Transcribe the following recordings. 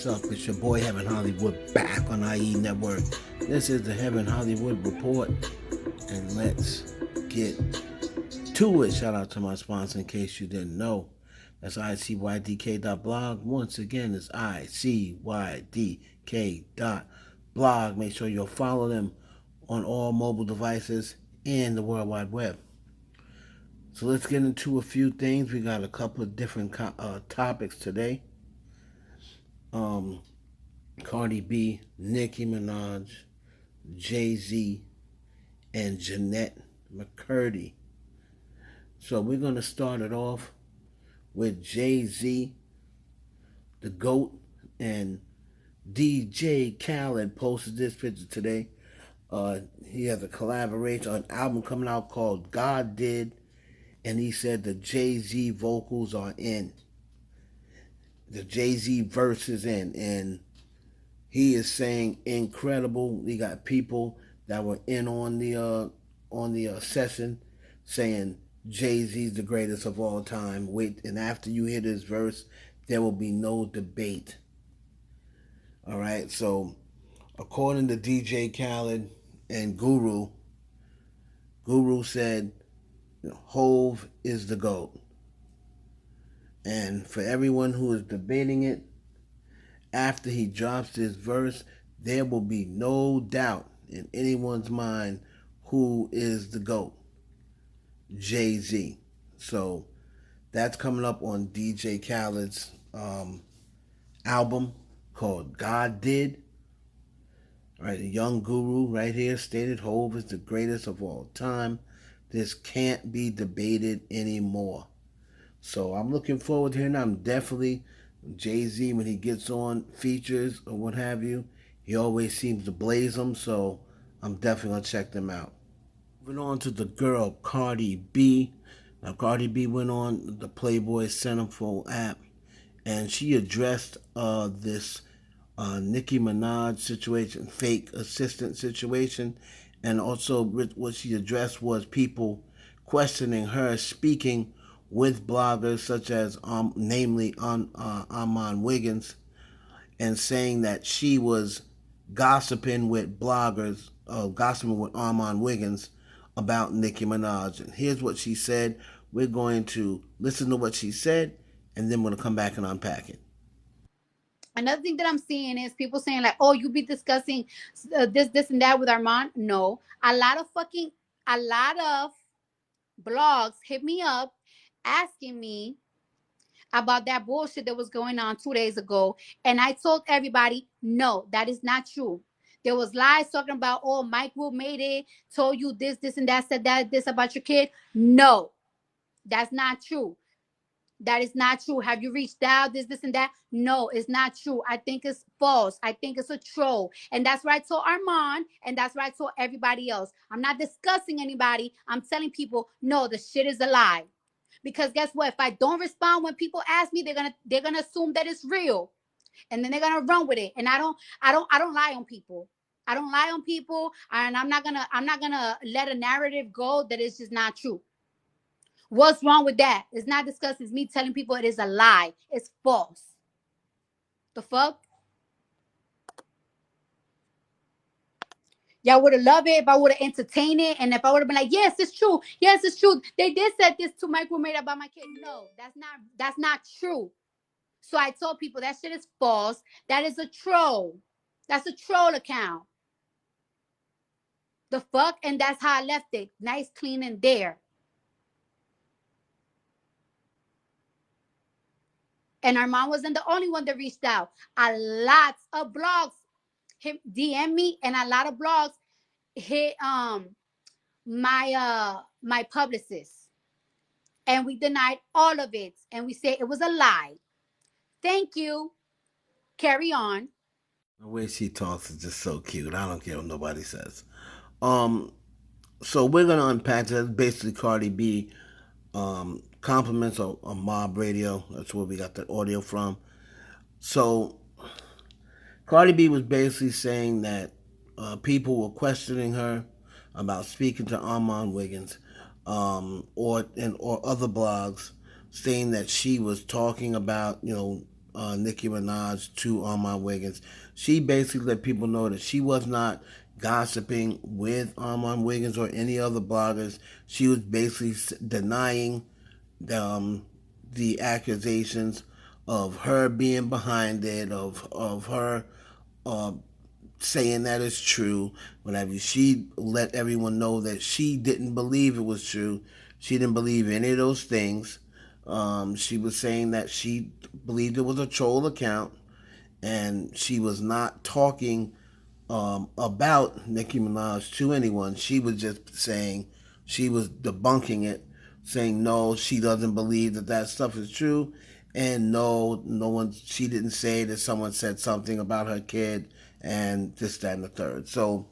What's up? It's your boy Heaven Hollywood back on IE Network. This is the Heaven Hollywood Report, and let's get to it. Shout out to my sponsor in case you didn't know. That's icydk.blog. Once again, it's icydk.blog. Make sure you'll follow them on all mobile devices and the World Wide Web. So let's get into a few things. We got a couple of different topics today. Cardi B, Nicki Minaj, Jay-Z, and Jennette McCurdy. So we're going to start it off with Jay-Z, the GOAT, and DJ Khaled posted this picture today. He has a collaboration, an album coming out called God Did, and he said the Jay-Z vocals are in. The Jay-Z verses in, and he is saying incredible. We got people that were in on the session saying Jay-Z's the greatest of all time. Wait, and after you hear this verse, there will be no debate. All right, so according to DJ Khaled and Guru said, Hove is the GOAT. And for everyone who is debating it, after he drops this verse, there will be no doubt in anyone's mind who is the GOAT. Jay-Z. So that's coming up on DJ Khaled's album called God Did. All right, the young guru right here stated Hove is the greatest of all time. This can't be debated anymore. So I'm looking forward to hearing that. I'm definitely, Jay-Z, when he gets on features or what have you, he always seems to blaze them. So I'm definitely going to check them out. Moving on to the girl, Cardi B. Now, Cardi B went on the Playboy Centerfold app, and she addressed this Nicki Minaj situation, fake assistant situation, and also what she addressed was people questioning her speaking with bloggers such as, namely Armand Wiggins, and saying that she was gossiping with bloggers, gossiping with Armand Wiggins about Nicki Minaj. And here's what she said. We're going to listen to what she said, and then we're going to come back and unpack it. Another thing that I'm seeing is people saying like, "Oh, you be discussing this, and that with Armand." No, a lot of blogs hit me up asking me about that bullshit that was going on 2 days ago, and I told everybody, no, that is not true. There was lies talking about, oh, Mike Will made it, told you this, and that, said that, this about your kid. No, that's not true. That is not true. Have you reached out? This, and that? No, it's not true. I think it's false. I think it's a troll. And that's right. So Armand, and that's right. So everybody else. I'm not discussing anybody. I'm telling people, no, the shit is a lie. Because guess what? If I don't respond when people ask me, they're gonna assume that it's real, and then they're gonna run with it. And I don't lie on people. I don't lie on people, and I'm not gonna let a narrative go that is just not true. What's wrong with that? It's not discussed. It's me telling people it is a lie. It's false. The fuck? Y'all would have loved it if I would have entertained it, and if I would have been like, yes, it's true. Yes, it's true. They did say this to Mike roommate about my kid. No, that's not true. So I told people that shit is false. That is a troll. That's a troll account. The fuck? And that's how I left it. Nice, clean, and there. And Armand wasn't the only one that reached out. A lot of blogs hit DM me, and a lot of blogs hit my publicist. And we denied all of it. And we said it was a lie. Thank you. Carry on. The way she talks is just so cute. I don't care what nobody says. So we're gonna unpack that. Basically, Cardi B compliments on Mob Radio. That's where we got the audio from. So Cardi B was basically saying that people were questioning her about speaking to Armand Wiggins, or other blogs, saying that she was talking about Nicki Minaj to Armand Wiggins. She basically let people know that she was not gossiping with Armand Wiggins or any other bloggers. She was basically denying um, the accusations of her being behind it, of her uh, saying that it's true. Whatever. She let everyone know that she didn't believe it was true. She didn't believe any of those things. She was saying that she believed it was a troll account, and she was not talking about Nicki Minaj to anyone. She was just saying, she was debunking it, saying no, she doesn't believe that that stuff is true, and no, no one. She didn't say that someone said something about her kid and this, that, and the third. So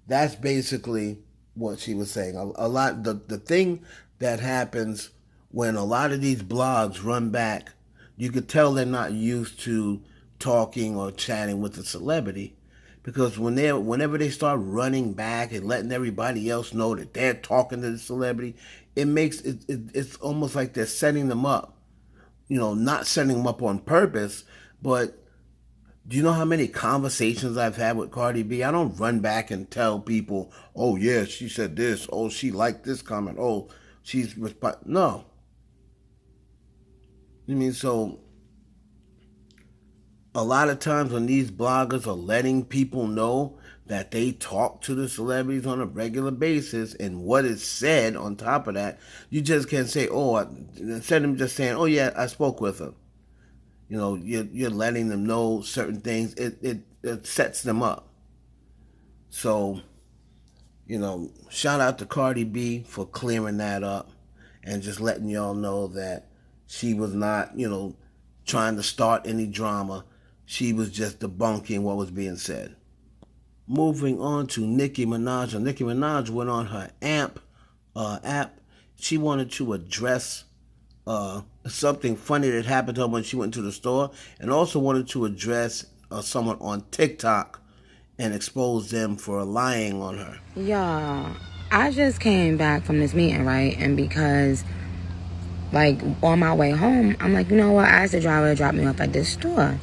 that's basically what she was saying. A lot. The thing that happens when a lot of these blogs run back, you could tell they're not used to talking or chatting with a celebrity, because whenever they start running back and letting everybody else know that they're talking to the celebrity, it makes it's almost like they're setting them up. Not setting them up on purpose, but do you know how many conversations I've had with Cardi B? I don't run back and tell people, "Oh yeah, she said this. Oh, she liked this comment. Oh, no." I mean, so a lot of times when these bloggers are letting people know that they talk to the celebrities on a regular basis, and what is said on top of that, you just can't say, "Oh," instead of just saying, "Oh yeah, I spoke with her." You're letting them know certain things. It sets them up. So, shout out to Cardi B for clearing that up and just letting y'all know that she was not, trying to start any drama. She was just debunking what was being said. Moving on to Nicki Minaj. Nicki Minaj went on her app. She wanted to address something funny that happened to her when she went to the store, and also wanted to address someone on TikTok and expose them for lying on her. Y'all, I just came back from this meeting, right? And because, like, on my way home, I'm like, you know what? I asked the driver to drop me off at this store.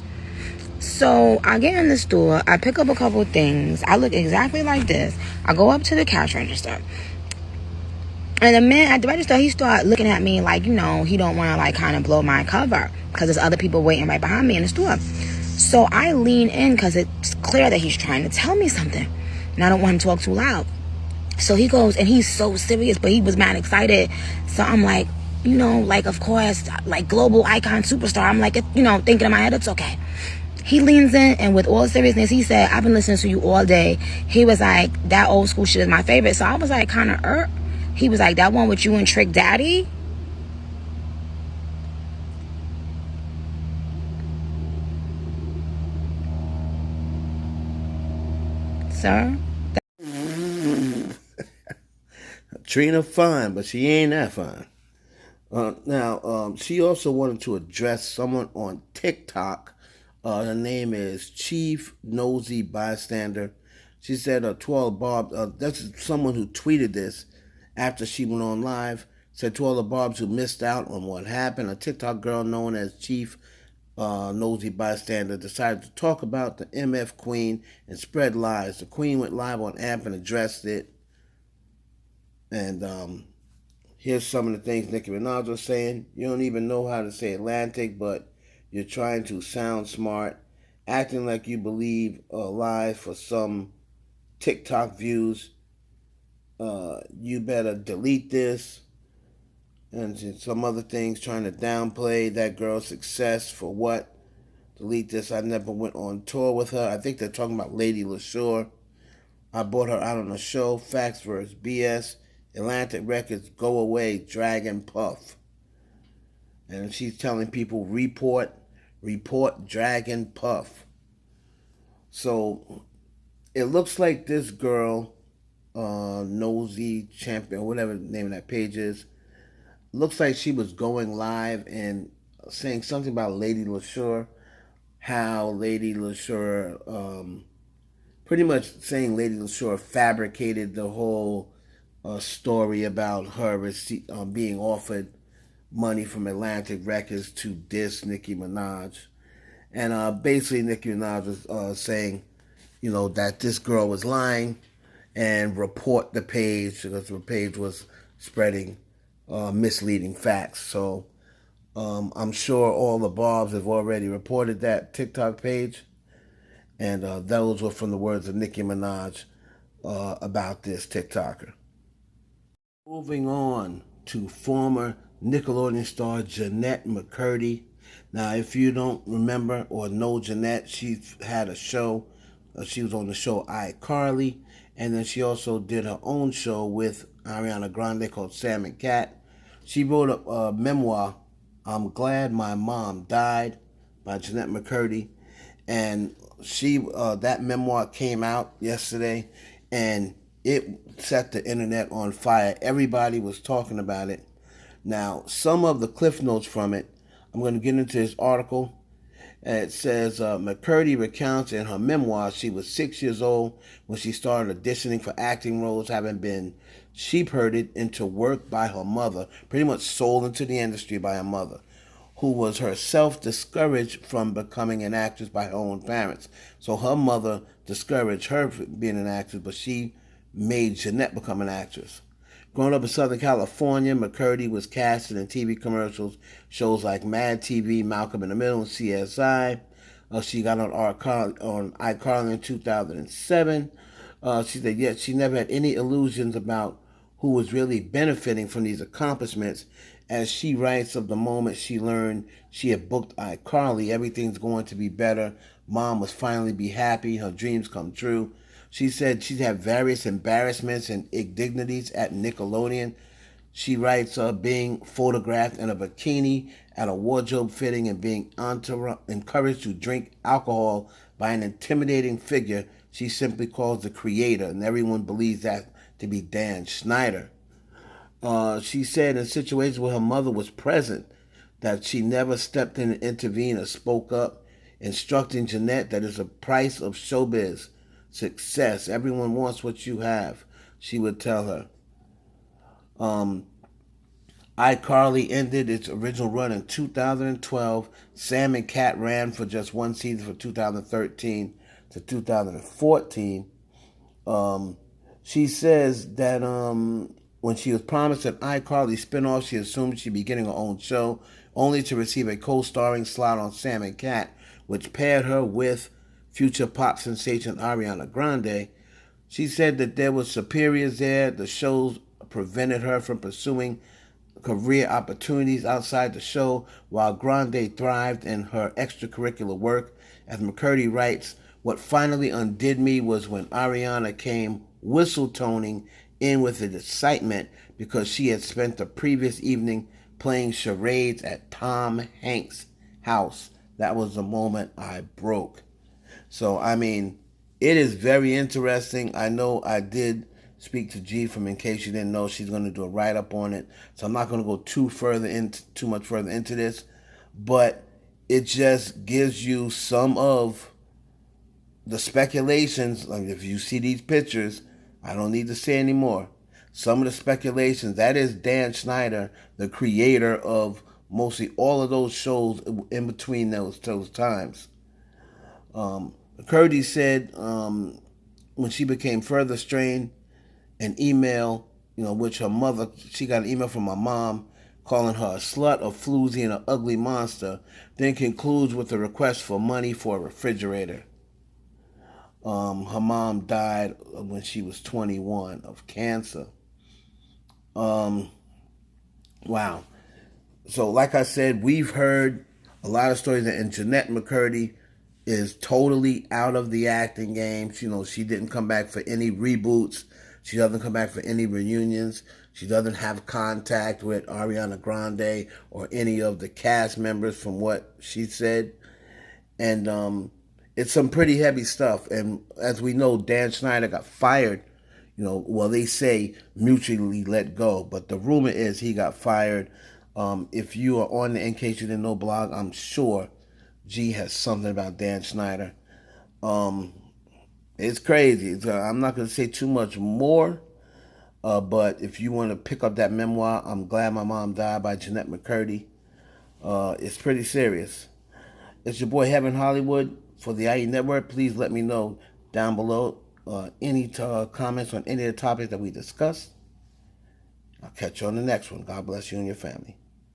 So I get in the store, I pick up a couple things. I look exactly like this. I go up to the cash register. And the man at the register, he started looking at me like, he don't want to, like, kind of blow my cover because there's other people waiting right behind me in the store. So I lean in because it's clear that he's trying to tell me something. And I don't want him to talk too loud. So he goes, and he's so serious, but he was mad excited. So I'm like, like, of course, like, global icon superstar. I'm like, thinking in my head, it's okay. He leans in, and with all seriousness, he said, I've been listening to you all day. He was like, that old school shit is my favorite. So I was like, kind of He was like, that one with you and Trick Daddy? Sir? Trina fine, but she ain't that fine. Now, she also wanted to address someone on TikTok. Her name is Chief Nosy Bystander. She said, 12 Bob, that's someone who tweeted this after she went on live. Said to all the Barbs who missed out on what happened, a TikTok girl known as Chief Nosy Bystander decided to talk about the MF Queen and spread lies. The Queen went live on AMP and addressed it. And here's some of the things Nicki Minaj was saying. You don't even know how to say Atlantic, but you're trying to sound smart, acting like you believe a lie for some TikTok views. You better delete this. And some other things trying to downplay that girl's success for what? Delete this. I never went on tour with her. I think they're talking about Lady LaSure. I bought her out on a show. Facts versus BS. Atlantic Records, go away, Dragon Puff. And she's telling people, report Dragon Puff. So it looks like this girl, Nosy Champion, whatever the name of that page is, looks like she was going live and saying something about Lady LaSure, how Lady LaSure, pretty much saying Lady LaSure fabricated the whole story about her being offered money from Atlantic Records to diss Nicki Minaj. And basically, Nicki Minaj was saying, that this girl was lying and report the page because the page was spreading misleading facts. So I'm sure all the Bobs have already reported that TikTok page. And those were from the words of Nicki Minaj about this TikToker. Moving on to former Nickelodeon star Jennette McCurdy. Now, if you don't remember or know Jeanette, she had a show. She was on the show iCarly, and then she also did her own show with Ariana Grande called Sam and Cat. She wrote a memoir, I'm Glad My Mom Died, by Jennette McCurdy, and that memoir came out yesterday, and it set the internet on fire. Everybody was talking about it. Now, some of the cliff notes from it, I'm going to get into this article. It says McCurdy recounts in her memoir she was 6 years old when she started auditioning for acting roles, having been sheep-herded into work by her mother, pretty much sold into the industry by her mother, who was herself discouraged from becoming an actress by her own parents. So her mother discouraged her from being an actress, but she made Jeanette become an actress. Growing up in Southern California, McCurdy was casted in TV commercials, shows like Mad TV, Malcolm in the Middle, and CSI. She got on iCarly in 2007. She said, yet she never had any illusions about who was really benefiting from these accomplishments. As she writes of the moment she learned she had booked iCarly, everything's going to be better. Mom was finally be happy. Her dreams come true. She said she'd had various embarrassments and indignities at Nickelodeon. She writes being photographed in a bikini at a wardrobe fitting and being encouraged to drink alcohol by an intimidating figure she simply calls the creator, and everyone believes that to be Dan Schneider. She said in situations where her mother was present that she never stepped in and intervened or spoke up, instructing Jeanette that it's a price of showbiz success. Everyone wants what you have, she would tell her. iCarly ended its original run in 2012. Sam and Cat ran for just one season from 2013 to 2014. She says that when she was promised an iCarly spinoff, she assumed she'd be getting her own show, only to receive a co-starring slot on Sam and Cat, which paired her with future pop sensation Ariana Grande. She said that there were superiors there. The shows prevented her from pursuing career opportunities outside the show, while Grande thrived in her extracurricular work. As McCurdy writes, what finally undid me was when Ariana came whistle-toning in with excitement because she had spent the previous evening playing charades at Tom Hanks' house. That was the moment I broke. So, I mean, it is very interesting. I know I did speak to G from In Case You Didn't Know. She's going to do a write-up on it. So I'm not going to go too much further into this. But it just gives you some of the speculations. Like if you see these pictures, I don't need to say anymore. Some of the speculations, that is Dan Schneider, the creator of mostly all of those shows in between those times. McCurdy said when she became further strained, an email, which her mother, she got an email from her mom calling her a slut, a floozy, and an ugly monster, then concludes with a request for money for a refrigerator. Her mom died when she was 21 of cancer. Wow. So, like I said, we've heard a lot of stories, and Jennette McCurdy is totally out of the acting game. She didn't come back for any reboots. She doesn't come back for any reunions. She doesn't have contact with Ariana Grande or any of the cast members from what she said. And it's some pretty heavy stuff. And as we know, Dan Schneider got fired. Well, they say mutually let go. But the rumor is he got fired. If you are on the In Case You Didn't Know blog, I'm sure G has something about Dan Schneider. It's crazy. I'm not going to say too much more. But if you want to pick up that memoir, I'm Glad My Mom Died by Jennette McCurdy. It's pretty serious. It's your boy Heaven Hollywood for the IE Network. Please let me know down below any comments on any of the topics that we discussed. I'll catch you on the next one. God bless you and your family.